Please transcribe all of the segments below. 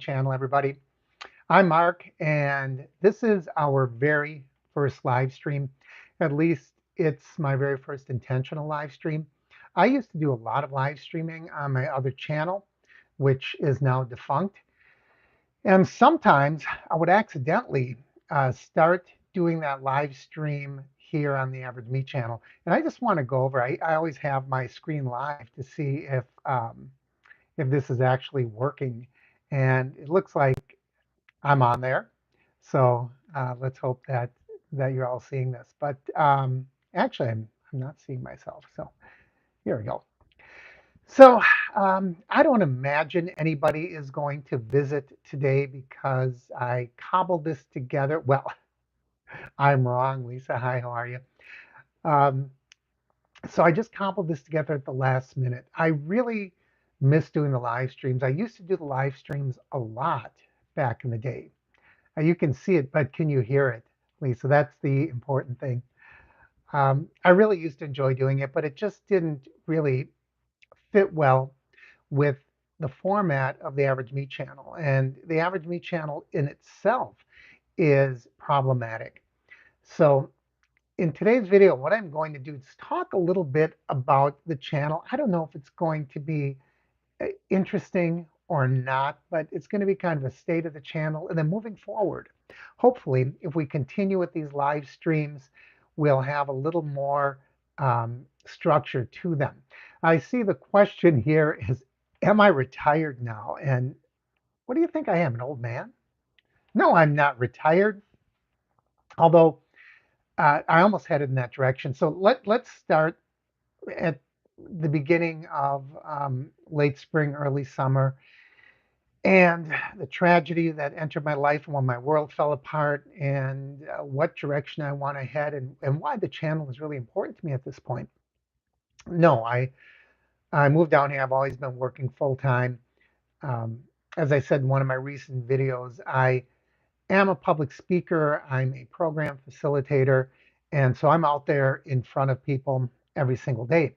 channel, everybody. I'm Mark, and this is our very first live stream. At least it's my very first intentional live stream. I used to do a lot of live streaming on my other channel, which is now defunct. And sometimes I would accidentally start doing that live stream here on the Average Me channel. And I just want to go over, I always have my screen live to see if this is actually working. And it looks like I'm on there. So let's hope that you're all seeing this. But actually, I'm not seeing myself. So here we go. So I don't imagine anybody is going to visit today because I cobbled this together. Well, I'm wrong, Lisa. Hi, how are you? Um, so I just cobbled this together at the last minute. I really miss doing the live streams. I used to do the live streams a lot back in the day. You can see it, but can you hear it, Lisa? That's the important thing. I really used to enjoy doing it, but it just didn't really fit well with the format of the Average Me channel. And the Average Me channel in itself is problematic. So in today's video, what I'm going to do is talk a little bit about the channel. I don't know if it's going to be interesting or not, but it's going to be kind of a state of the channel. And then moving forward, hopefully, if we continue with these live streams, we'll have a little more structure to them. I see the question here is, am I retired now? And what do you think I am, an old man? No, I'm not retired, although I almost headed in that direction. So let's start at the beginning of late spring, early summer, and the tragedy that entered my life and when my world fell apart, and what direction I want to head, and why the channel was really important to me at this point. No, I moved down here. I've always been working full time. Um, as I said in one of my recent videos, I am a public speaker. I'm a program facilitator, and so I'm out there in front of people every single day.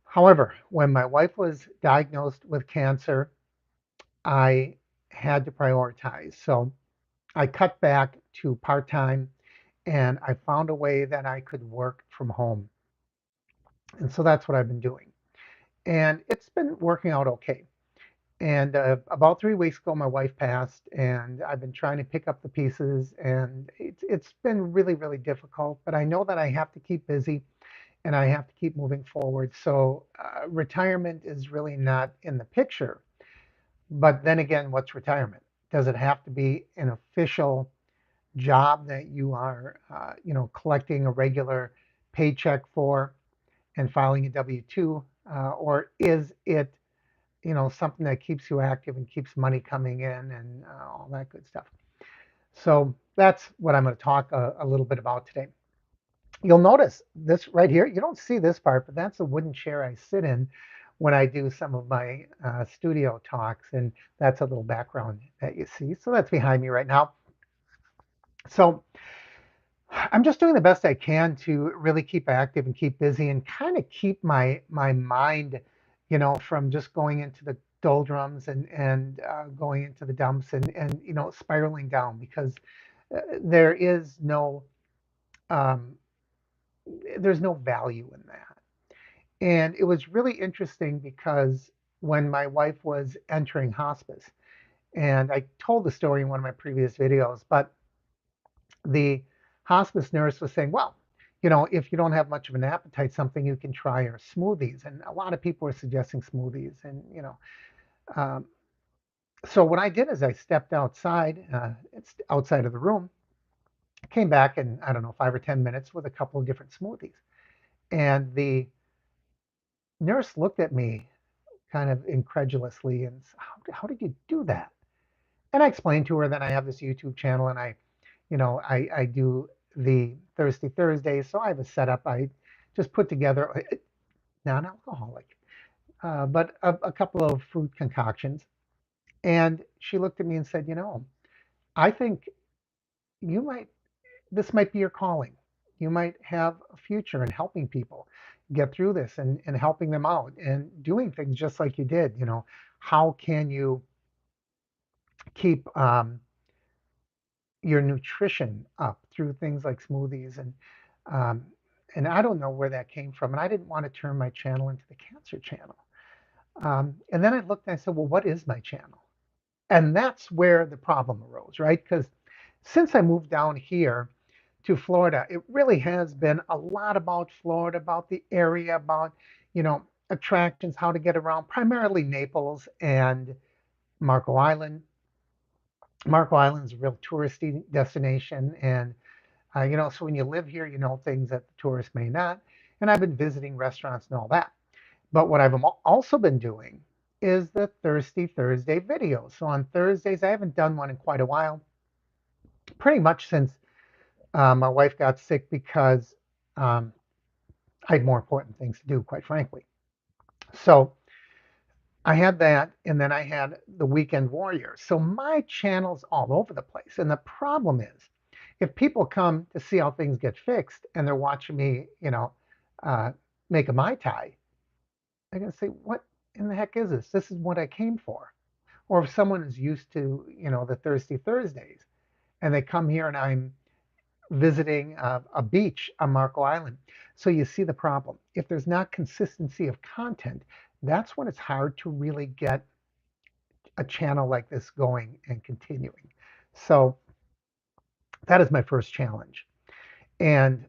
However, when my wife was diagnosed with cancer, I had to prioritize. So I cut back to part-time, and I found a way that I could work from home. And so that's what I've been doing. And it's been working out okay. And about 3 weeks ago, my wife passed, and I've been trying to pick up the pieces, and it's been really, really difficult. But I know that I have to keep busy, and I have to keep moving forward. So retirement is really not in the picture. But then again, what's retirement? Does it have to be an official job that you are, collecting a regular paycheck for and filing a W-2, or is it, something that keeps you active and keeps money coming in and all that good stuff? So that's what I'm going to talk a little bit about today. You'll notice this right here. You don't see this part, but that's a wooden chair I sit in when I do some of my studio talks, and that's a little background that you see. So that's behind me right now. So I'm just doing the best I can to really keep active and keep busy and kind of keep my mind, from just going into the doldrums and going into the dumps and spiraling down, because there is no um, there's no value in that. And it was really interesting because when my wife was entering hospice, and I told the story in one of my previous videos, but the hospice nurse was saying, well, if you don't have much of an appetite, something you can try are smoothies. And a lot of people were suggesting smoothies. And um, so what I did is I stepped outside, it's outside of the room, came back in, I don't know, 5 or 10 minutes with a couple of different smoothies. And the nurse looked at me kind of incredulously and said, how did you do that? And I explained to her that I have this YouTube channel, and I do the Thirsty Thursdays. So I have a setup. I just put together, non-alcoholic, but a couple of fruit concoctions. And she looked at me and said, I think you might, this might be your calling. You might have a future in helping people get through this and helping them out and doing things just like you did. How can you keep your nutrition up through things like smoothies um, and I don't know where that came from. And I didn't want to turn my channel into the cancer channel. And then I looked and I said, well, what is my channel? And that's where the problem arose, right? Because since I moved down here to Florida, it really has been a lot about Florida, about the area, about, attractions, how to get around, primarily Naples and Marco Island. Marco Island is a real touristy destination. And, so when you live here, you know things that the tourists may not. And I've been visiting restaurants and all that. But what I've also been doing is the Thirsty Thursday videos. So on Thursdays, I haven't done one in quite a while, pretty much since my wife got sick because um, I had more important things to do, quite frankly. So I had that, and then I had the Weekend Warrior. So my channel's all over the place. And the problem is, if people come to see how things get fixed and they're watching me, uh, make a Mai Tai, they're going to say, what in the heck is this? This is what I came for. Or if someone is used to, the Thirsty Thursdays and they come here and I'm visiting a beach on Marco Island. So you see the problem. If there's not consistency of content, that's when it's hard to really get a channel like this going and continuing. So that is my first challenge. And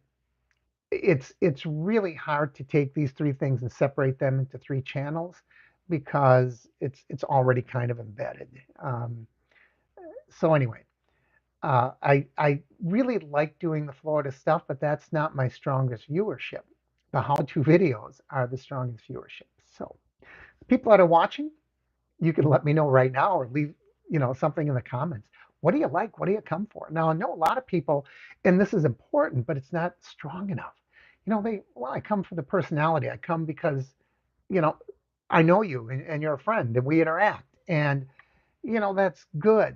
it's really hard to take these three things and separate them into three channels because it's already kind of embedded. So anyway, I really like doing the Florida stuff, but that's not my strongest viewership. The how-to videos are the strongest viewership. So people that are watching, you can let me know right now or leave, something in the comments. What do you like? What do you come for? Now, I know a lot of people, and this is important, but it's not strong enough. I come for the personality. I come because, you know, I know you and you're a friend and we interact. And, that's good,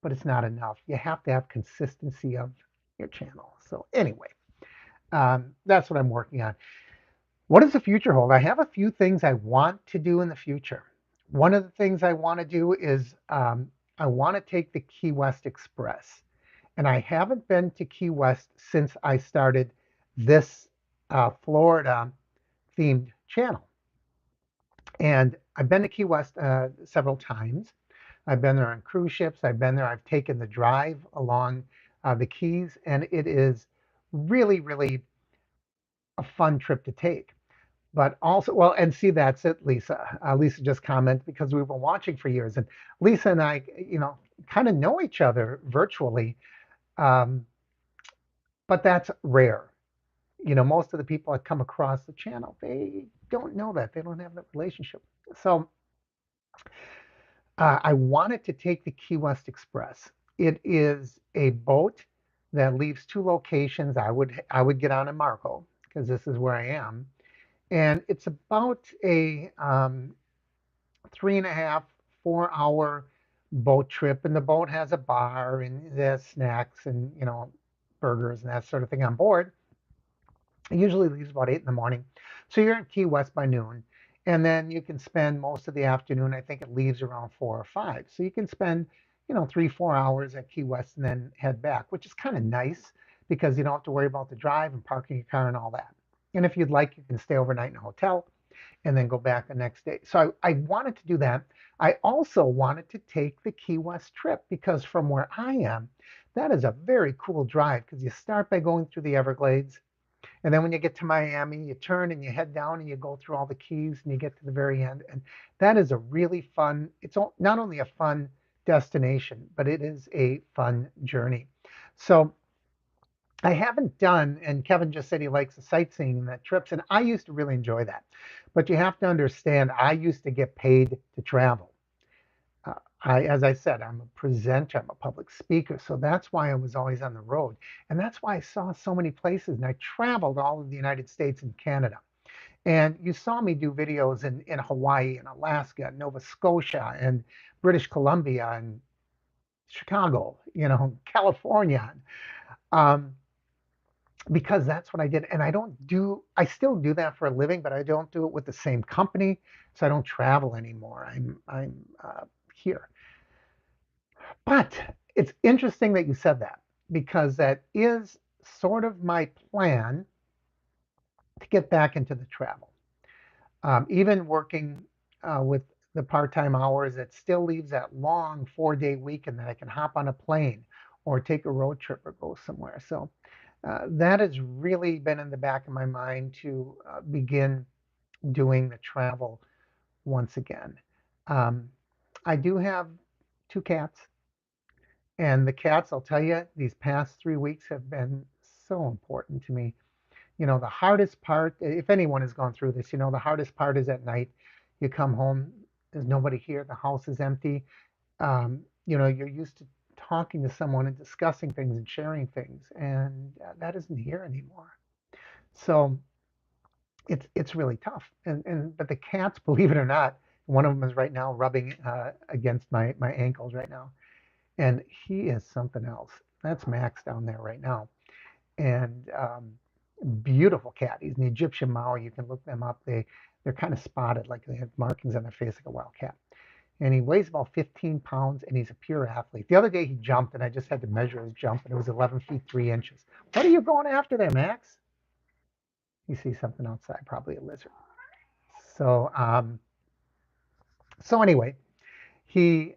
but it's not enough. You have to have consistency of your channel. So anyway, that's what I'm working on. What does the future hold? I have a few things I want to do in the future. One of the things I want to do is I want to take the Key West Express. And I haven't been to Key West since I started this Florida themed channel. And I've been to Key West several times. I've been there on cruise ships. I've been there. I've taken the drive along the Keys, and it is really, really a fun trip to take. But also, well, and see, that's it, Lisa. Lisa just commented because we've been watching for years, and Lisa and I, kind of know each other virtually, um, but that's rare. Most of the people that come across the channel, they don't know that. They don't have that relationship. So I wanted to take the Key West Express. It is a boat that leaves two locations. I would get on in Marco because this is where I am, and it's about a 3.5, 4 hour boat trip. And the boat has a bar and there's snacks and burgers and that sort of thing on board. It usually leaves about 8 in the morning. So you're in Key West by noon. And then you can spend most of the afternoon. I think it leaves around 4 or 5. So you can spend, 3, 4 hours at Key West and then head back, which is kind of nice because you don't have to worry about the drive and parking your car and all that. And if you'd like, you can stay overnight in a hotel and then go back the next day. So I wanted to do that. I also wanted to take the Key West trip because from where I am, that is a very cool drive because you start by going through the Everglades. And then when you get to Miami, you turn and you head down and you go through all the keys and you get to the very end. And that is a really fun, it's not only a fun destination, but it is a fun journey. So I haven't done, and Kevin just said he likes the sightseeing and that trips, and I used to really enjoy that. But you have to understand, I used to get paid to travel. As I said, I'm a presenter, I'm a public speaker, so that's why I was always on the road. And that's why I saw so many places, and I traveled all of the United States and Canada. And you saw me do videos in Hawaii and Alaska, Nova Scotia, and British Columbia, and Chicago, California. Um, because that's what I did. And I still do that for a living, but I don't do it with the same company. So I don't travel anymore. I'm here. But it's interesting that you said that because that is sort of my plan to get back into the travel. Even working with the part-time hours, it still leaves that long 4-day weekend that I can hop on a plane or take a road trip or go somewhere. So that has really been in the back of my mind to begin doing the travel once again. Um, I do have 2 cats, and the cats, I'll tell you, these past 3 weeks have been so important to me. The hardest part, if anyone has gone through this, the hardest part is at night. You come home, there's nobody here, the house is empty. You're used to talking to someone and discussing things and sharing things, and that isn't here anymore. So it's really tough. And but the cats, believe it or not, one of them is right now rubbing against my ankles right now, and he is something else. That's Max down there right now, and beautiful cat. He's an Egyptian Maui. You can look them up. They're kind of spotted, like they have markings on their face like a wild cat. And he weighs about 15 pounds, and he's a pure athlete. The other day he jumped, and I just had to measure his jump, and it was 11 feet 3 inches. What are you going after there, Max? You see something outside, probably a lizard. So, anyway, he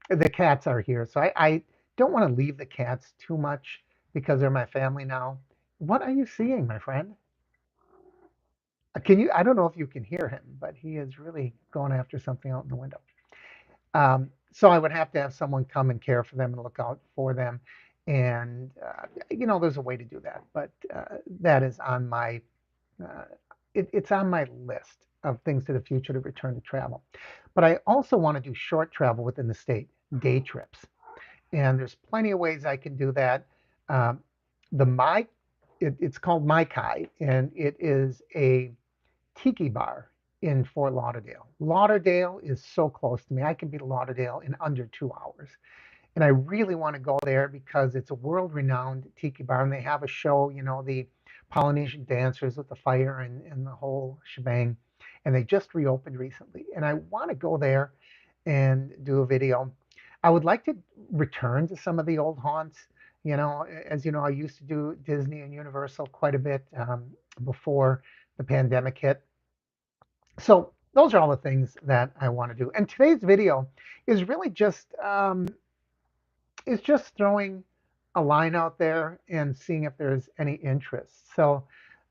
the cats are here, so I don't want to leave the cats too much because they're my family now. What are you seeing, my friend? Can you? I don't know if you can hear him, but he is really going after something out in the window. So I would have to have someone come and care for them and look out for them. And, there's a way to do that, but that is on uh, it's on my list of things to the future to return to travel. But I also want to do short travel within the state, day trips. And there's plenty of ways I can do that. Um, the My, it's called Mai Kai, and it is a tiki bar in Fort Lauderdale. Lauderdale is so close to me. I can be to Lauderdale in under 2 hours. And I really want to go there because it's a world-renowned tiki bar, and they have a show, the Polynesian dancers with the fire and the whole shebang. And they just reopened recently. And I want to go there and do a video. I would like to return to some of the old haunts. As you know, I used to do Disney and Universal quite a bit before the pandemic hit. So those are all the things that I want to do. And today's video is really just throwing a line out there and seeing if there's any interest. So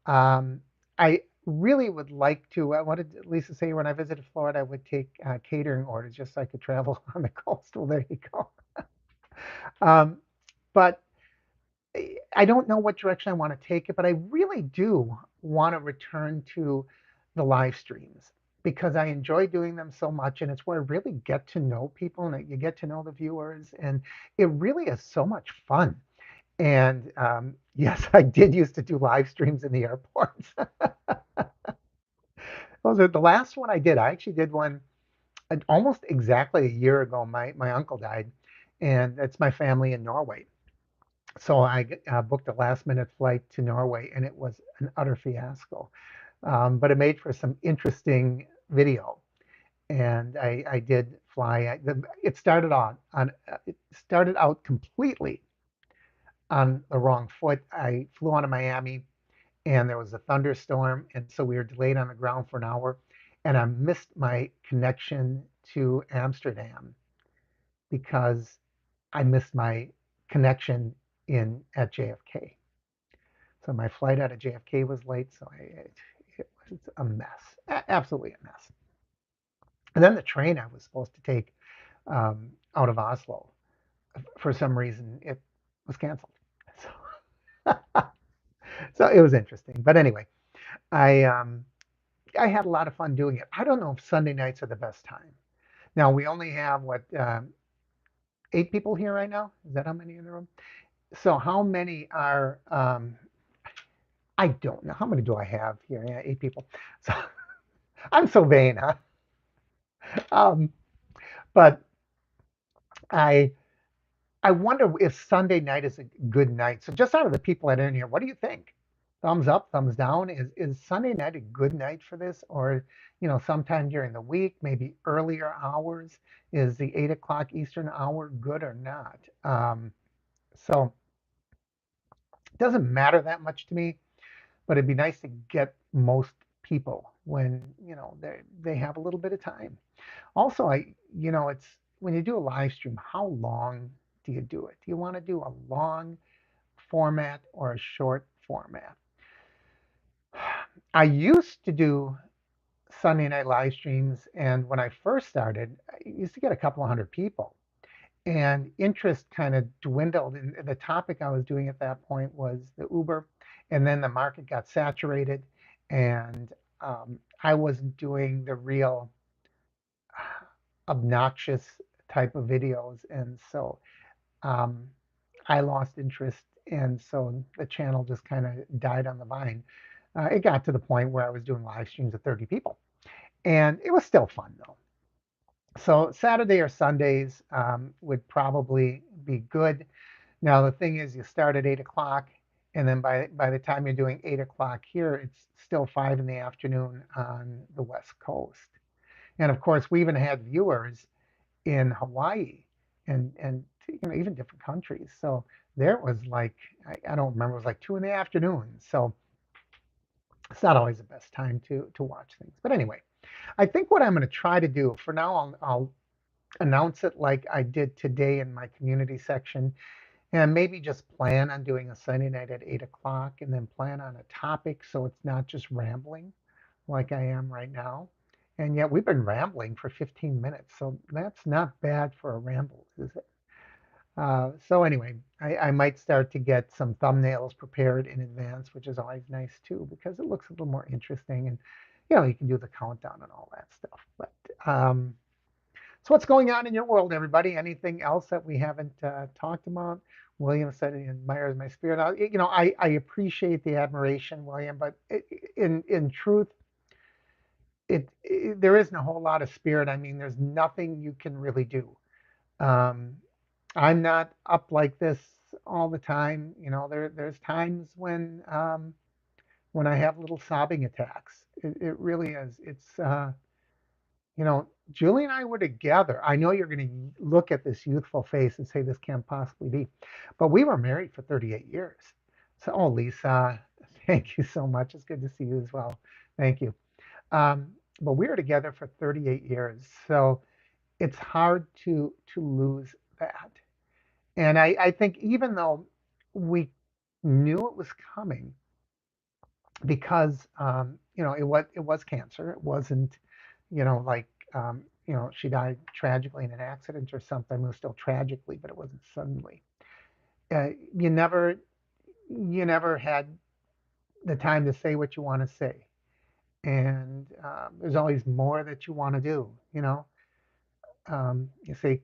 I really would like to. I wanted Lisa say when I visited Florida, I would take catering orders just so I could travel on the coast. Well, there you go. Um, but I don't know what direction I want to take it, but I really do want to return to the live streams because I enjoy doing them so much, and it's where I really get to know people and you get to know the viewers, and it really is so much fun. And yes, I did used to do live streams in the airports. Those are the last one I did. I actually did one almost exactly a year ago. My uncle died, and it's my family in Norway. So I booked a last minute flight to Norway, and it was an utter fiasco. But it made for some interesting video. And I did fly. It started out completely on the wrong foot. I flew out of Miami, and there was a thunderstorm, and so we were delayed on the ground for an hour, and I missed my connection to Amsterdam because I missed my connection in at JFK. So my flight out of JFK was late, so it was a mess, absolutely a mess. And then the train I was supposed to take out of Oslo, for some reason, it was canceled. So, so it was interesting. But anyway, I um, I had a lot of fun doing it. I don't know if Sunday nights are the best time. Now we only have what 8 people here right now. Is that how many in the room? So how many are? I don't know. How many do I have here? Yeah, 8 people. So I'm so vain, huh? Um, but I I wonder if Sunday night is a good night. So just out of the people that are in here, what do you think? thumbs up, thumbs down. Is Sunday night a good night for this, or sometime during the week, maybe earlier hours? Is the 8 o'clock Eastern hour good or not? So it doesn't matter that much to me, but it'd be nice to get most people when they have a little bit of time. Also, it's when you do a live stream, how long do you do it? Do you want to do a long format or a short format? I used to do Sunday night live streams, and when I first started, I used to get a couple of hundred people, and interest kind of dwindled. And the topic I was doing at that point was the Uber, and then the market got saturated, and I wasn't doing the real obnoxious type of videos, and so um, I lost interest, and so the channel just kind of died on the vine. It got to the point where I was doing live streams of 30 people, and it was still fun though. So Saturday or Sundays would probably be good. Now the thing is, you start at 8 o'clock, and then by the time you're doing 8 o'clock here, it's still 5 in the afternoon on the West Coast. And of course, we even had viewers in Hawaii and even different countries. So there was like I don't remember, it was like 2 in the afternoon. So it's not always the best time to watch things. But anyway, I think what I'm going to try to do for now, I'll announce it like I did today in my community section, and maybe just plan on doing a Sunday night at 8 o'clock, and then plan on a topic so it's not just rambling like I am right now. And yet we've been rambling for 15 minutes, so that's not bad for a ramble, is it? So anyway, I might start to get some thumbnails prepared in advance, which is always nice too, because it looks a little more interesting, and you can do the countdown and all that stuff. But so what's going on in your world, everybody? Anything else that we haven't talked about? William said he admires my spirit. I appreciate the admiration, William, but in truth, there isn't a whole lot of spirit. I mean, there's nothing you can really do. Um, I'm not up like this all the time. There's times when I have little sobbing attacks. It really is. It's Julie and I were together. I know you're going to look at this youthful face and say this can't possibly be, but we were married for 38 years. So, oh, Lisa, thank you so much. It's good to see you as well. Thank you. Um, but we were together for 38 years, so it's hard to lose that. And I think even though we knew it was coming, because it was cancer. It wasn't like she died tragically in an accident or something. It was still tragically, but it wasn't suddenly. Uh, you never you never had the time to say what you want to say, and there's always more that you want to do. You say,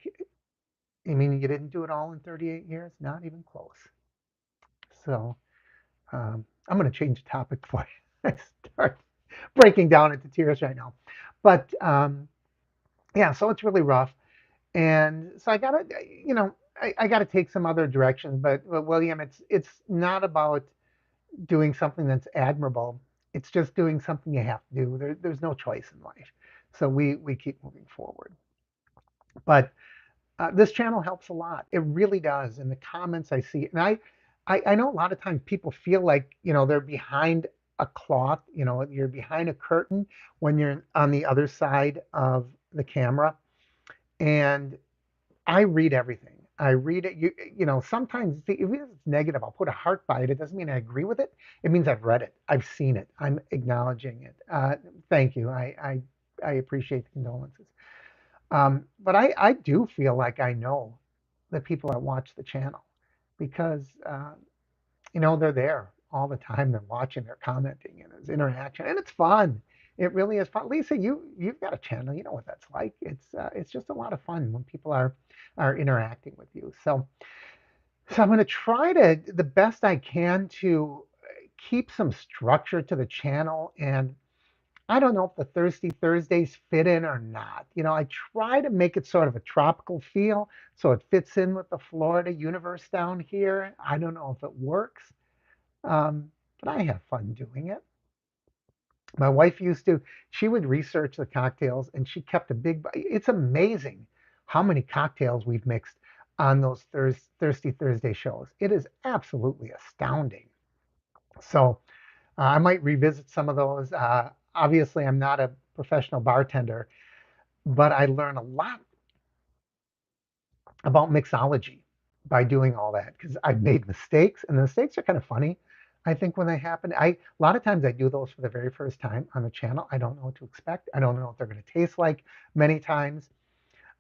I mean, you didn't do it all in 38 years, not even close. So I'm going to change the topic before I start breaking down into tears right now. But yeah, so it's really rough. And so I gotta, I gotta take some other directions. But William, it's not about doing something that's admirable. It's just doing something you have to do. There's no choice in life. So we keep moving forward. But this channel helps a lot. It really does. In the comments I see, and I know a lot of times people feel like they're behind a cloth. You're behind a curtain when you're on the other side of the camera. And I read everything. I read it. Sometimes if it's negative, I'll put a heart by it. It doesn't mean I agree with it. It means I've read it. I've seen it. I'm acknowledging it. Thank you. I appreciate the condolences. But I do feel like I know the people that watch the channel, because they're there all the time. They're watching, they're commenting, and there's interaction, and it's fun. It really is fun. Lisa, you've got a channel. You know what that's like. It's just a lot of fun when people are interacting with you. So I'm going to try to the best I can to keep some structure to the channel. And I don't know if the Thirsty Thursdays fit in or not. I try to make it sort of a tropical feel so it fits in with the Florida universe down here. I don't know if it works. Um, but I have fun doing it. My wife used to, she would research the cocktails and she kept a big, it's amazing how many cocktails we've mixed on those Thirsty Thursday shows. It is absolutely astounding. So I might revisit some of those. Obviously, I'm not a professional bartender, but I learn a lot about mixology by doing all that because I've made mistakes, and the mistakes are kind of funny. I think when they happen, a lot of times I do those for the very first time on the channel. I don't know what to expect. I don't know what they're going to taste like. Many times,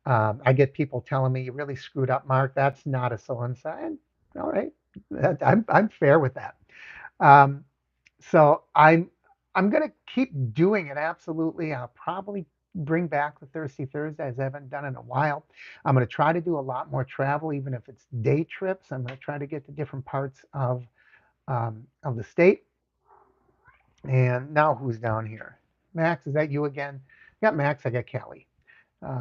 I get people telling me, "You really screwed up, Mark. That's not a so and so." And all right, I'm fair with that. Um, so I'm gonna keep doing it. Absolutely. I'll probably bring back the Thirsty Thursdays. I haven't done it in a while. I'm gonna try to do a lot more travel, even if it's day trips. I'm gonna try to get to different parts of the state. And now who's down here? Max, is that you again? I got Max. I got Callie.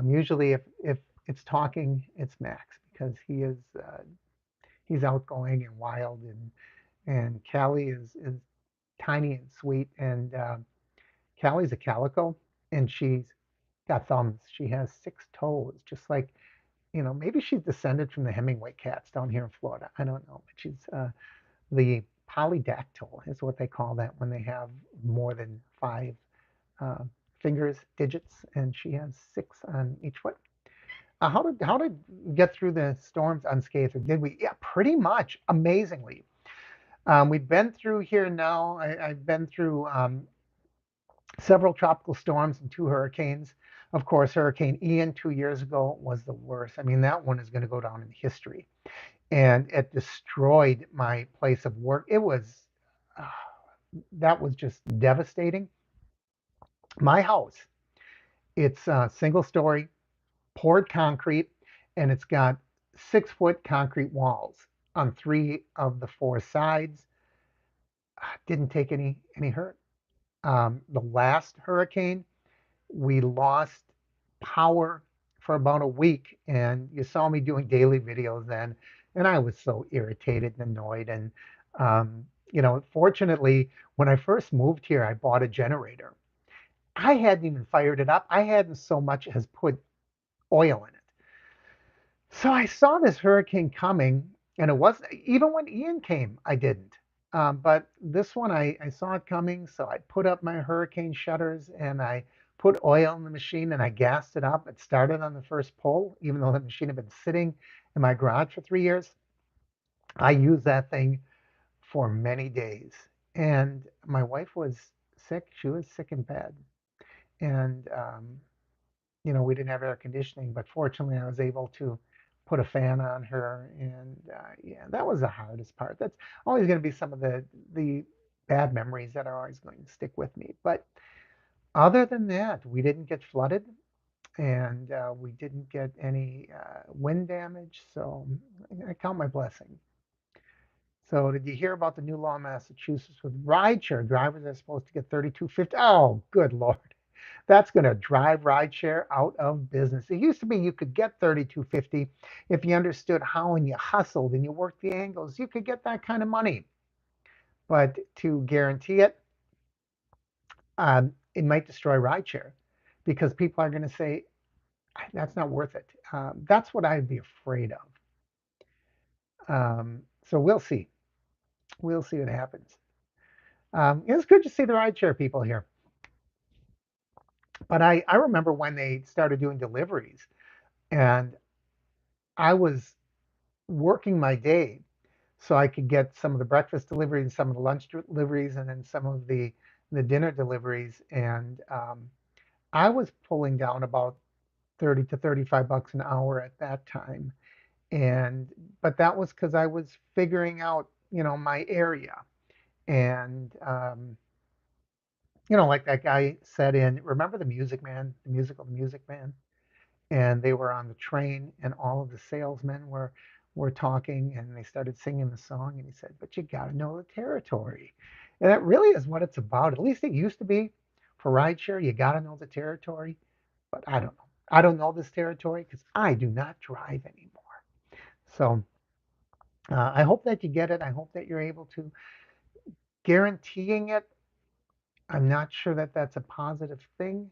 Usually, if it's talking, it's Max because he's outgoing and wild, and Callie is tiny and sweet, and Callie's a calico, and she's got thumbs. She has 6 toes, just like, maybe she's descended from the Hemingway cats down here in Florida. I don't know, but she's the polydactyl is what they call that when they have more than 5 uh, fingers, digits, and she has 6 on each foot. How did get through the storms unscathed? Or did we? Yeah, pretty much amazingly. We've been through here now. I've been through several tropical storms and 2 hurricanes. Of course, Hurricane Ian 2 years ago was the worst. I mean, that one is going to go down in history. And it destroyed my place of work. Uh, that was just devastating. My house, it's a single story, poured concrete, and it's got 6 foot concrete walls on 3 of the 4 sides. Didn't take any hurt. The last hurricane, we lost power for about a week, and you saw me doing daily videos then, and I was so irritated and annoyed. And fortunately, when I first moved here, I bought a generator. I hadn't even fired it up. I hadn't so much as put oil in it. So I saw this hurricane coming, and it wasn't even when Ian came, I didn't. But this one, I saw it coming, so I put up my hurricane shutters and I put oil in the machine and I gassed it up. It started on the first pull, even though the machine had been sitting in my garage for 3 years. I used that thing for many days. And my wife was sick. She was sick in bed. And we didn't have air conditioning, but fortunately I was able to put a fan on her. And yeah, that was the hardest part. That's always going to be some of the bad memories that are always going to stick with me. But other than that, we didn't get flooded, and we didn't get any wind damage. So I count my blessings. So did you hear about the new law in Massachusetts with rideshare drivers are supposed to get 32.50? Oh, good Lord. That's going to drive rideshare out of business. It used to be you could get 32.50 if you understood how and you hustled and you worked the angles. You could get that kind of money. But to guarantee it, it might destroy rideshare because people are going to say, that's not worth it. That's what I'd be afraid of. So we'll see. We'll see what happens. It's good to see the rideshare people here. But I remember when they started doing deliveries, and I was working my day so I could get some of the breakfast deliveries, some of the lunch deliveries, and then some of the dinner deliveries. And I was pulling down about 30 to 35 bucks an hour at that time. And but that was because I was figuring out, my area. And like that guy said in, remember the Music Man, the musical The Music Man? And they were on the train and all of the salesmen were talking and they started singing the song and he said, but you got to know the territory. And that really is what it's about. At least it used to be for rideshare. You got to know the territory, but I don't know. I don't know this territory because I do not drive anymore. So I hope that you get it. I hope that you're able to Guaranteeing it, I'm not sure that that's a positive thing.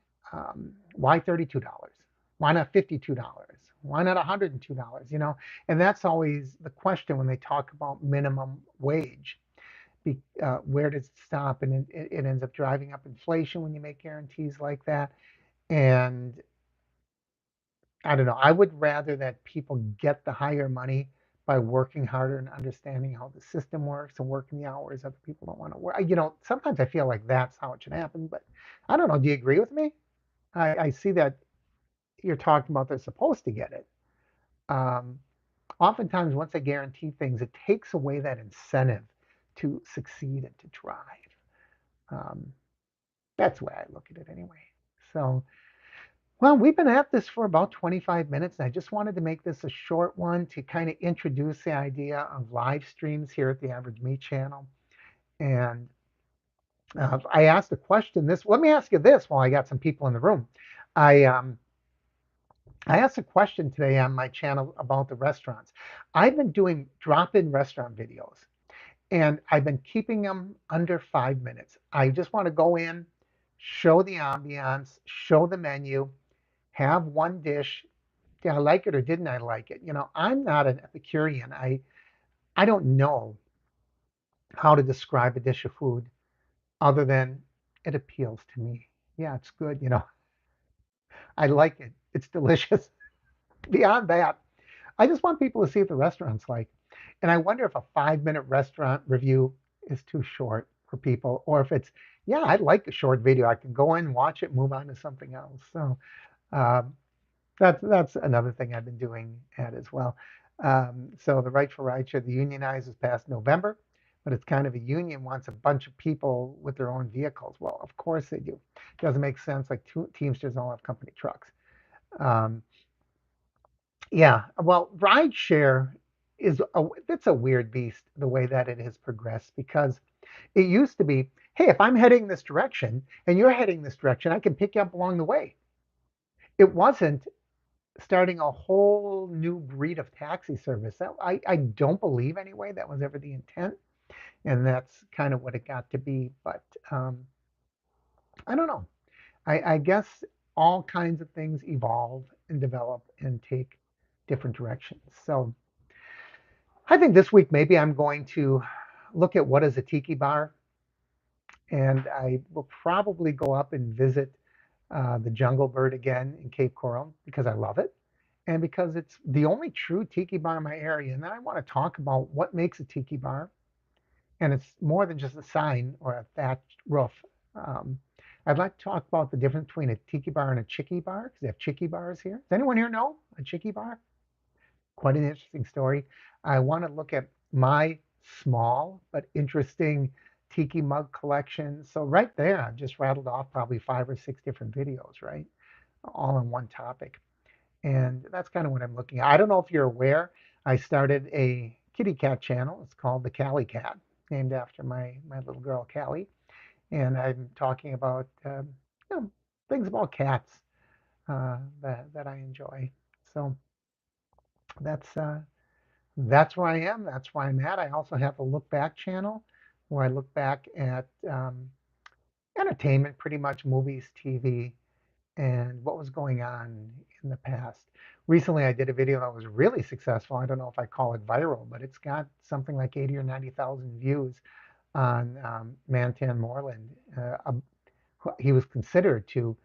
Why $32? Why not $52? Why not $102? And that's always the question when they talk about minimum wage. Where does it stop? And it ends up driving up inflation when you make guarantees like that. And I don't know. I would rather that people get the higher money by working harder and understanding how the system works and working the hours other people don't want to work. Sometimes I feel like that's how it should happen, but I don't know. Do you agree with me? I see that you're talking about they're supposed to get it. Um, Oftentimes, once they guarantee things, it takes away that incentive to succeed and to drive. Um, that's the way I look at it anyway. So, well, we've been at this for about 25 minutes, and I just wanted to make this a short one to kind of introduce the idea of live streams here at the Average Me channel. And I asked a question. Let me ask you this while I got some people in the room. I um, I asked a question today on my channel about the restaurants. I've been doing drop-in restaurant videos, and I've been keeping them under 5 minutes. I just want to go in, show the ambiance, show the menu, have one dish. Did I like it or didn't I like it? I'm not an Epicurean. I don't know how to describe a dish of food other than it appeals to me. Yeah, it's good. I like it. It's delicious. Beyond that, I just want people to see what the restaurant's like. And I wonder if a 5 minute restaurant review is too short for people, or if it's, yeah, I'd like a short video. I can go in, watch it, move on to something else. So um, that's another thing I've been doing at as well. So the Right for Rideshare, the unionize is past November, but it's kind of a union wants a bunch of people with their own vehicles. Well, of course they do. It doesn't make sense. Like Teamsters all have company trucks. Um, yeah, well, rideshare it's a weird beast the way that it has progressed because it used to be, hey, if I'm heading this direction and you're heading this direction, I can pick you up along the way. It wasn't starting a whole new breed of taxi service. I don't believe anyway that was ever the intent, and that's kind of what it got to be. But I don't know. I guess all kinds of things evolve and develop and take different directions. So I think this week maybe I'm going to look at what is a tiki bar, and I will probably go up and visit the Jungle Bird again in Cape Coral because I love it and because it's the only true tiki bar in my area. And then I want to talk about what makes a tiki bar, and it's more than just a sign or a thatched roof. Um, I'd like to talk about the difference between a tiki bar and a chicky bar because they have chicky bars here. Does anyone here know a chicky bar? Quite an interesting story. I want to look at my small but interesting tiki mug collection. So right there, I've just rattled off probably 5 or 6 different videos, right? All on one topic. And that's kind of what I'm looking at. I don't know if you're aware, I started a kitty cat channel. It's called the Callie Cat, named after my little girl Callie. And I'm talking about things about cats that I enjoy. So that's that's where I am. That's where I'm at. I also have a look back channel where I look back at entertainment, pretty much movies, TV, and what was going on in the past. Recently, I did a video that was really successful. I don't know if I call it viral, but it's got something like 80 or 90,000 views on Mantan Moreland. He was considered to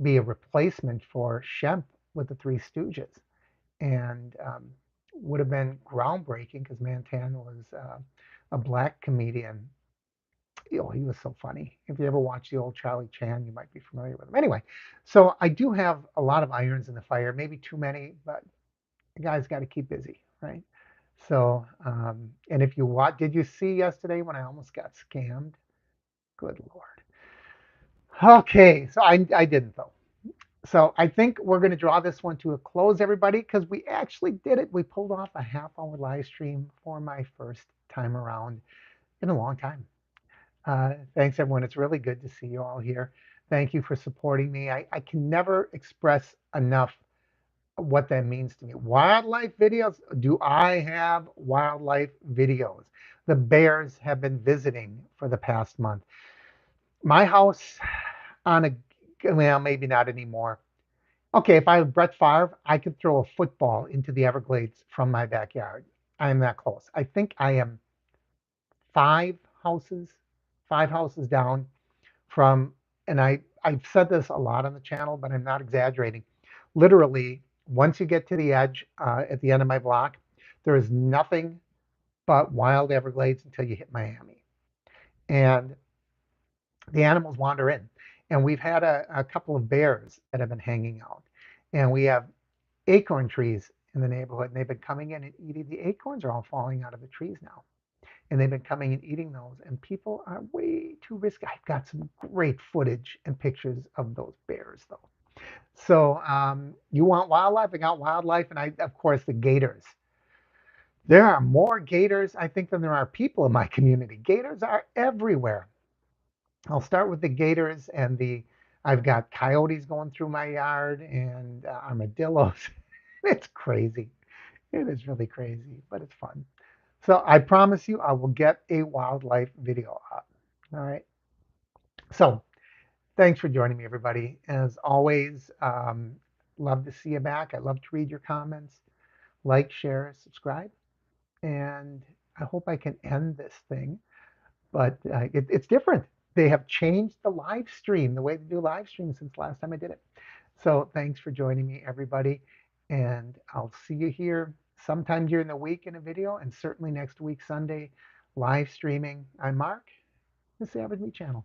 be a replacement for Shemp with the Three Stooges, and would have been groundbreaking because Mantan was a black comedian. He was so funny. If you ever watch the old Charlie Chan, you might be familiar with him. Anyway, so I do have a lot of irons in the fire, maybe too many, but the guy's got to keep busy, right? So, and if you did you see yesterday when I almost got scammed? Good Lord. Okay, so I didn't though. So I think we're going to draw this one to a close, everybody, because we actually did it. We pulled off a half-hour live stream for my first time around in a long time. Thanks, everyone. It's really good to see you all here. Thank you for supporting me. I can never express enough what that means to me. Wildlife videos. Do I have wildlife videos? the bears have been visiting for the past month. My house on a, well, maybe not anymore. Okay, if I was Brett Favre, I could throw a football into the Everglades from my backyard. I am that close. I think I am five houses, five houses down from, and I've said this a lot on the channel, but I'm not exaggerating. Literally, once you get to the edge at the end of my block, there is nothing but wild Everglades until you hit Miami. And the animals wander in. And we've had a couple of bears that have been hanging out. And we have acorn trees in the neighborhood, and they've been coming in and eating. The acorns are all falling out of the trees now. And they've been coming and eating those. And people are way too risky. I've got some great footage and pictures of those bears, though. So you want wildlife? I got wildlife. And of course, the gators. There are more gators, I think, than there are people in my community. Gators are everywhere. I'll start with the gators and I've got coyotes going through my yard and armadillos. It's crazy. It is really crazy, but it's fun. So I promise you, I will get a wildlife video up. All right. So thanks for joining me, everybody. As always, love to see you back. I love to read your comments. Like, share, subscribe. And I hope I can end this thing, but it's different. They have changed the live stream, the way they do live streams since last time I did it. So thanks for joining me, everybody. And I'll see you here sometime during the week in a video, and certainly next week, Sunday, live streaming. I'm Mark, this is the Average Meat Channel.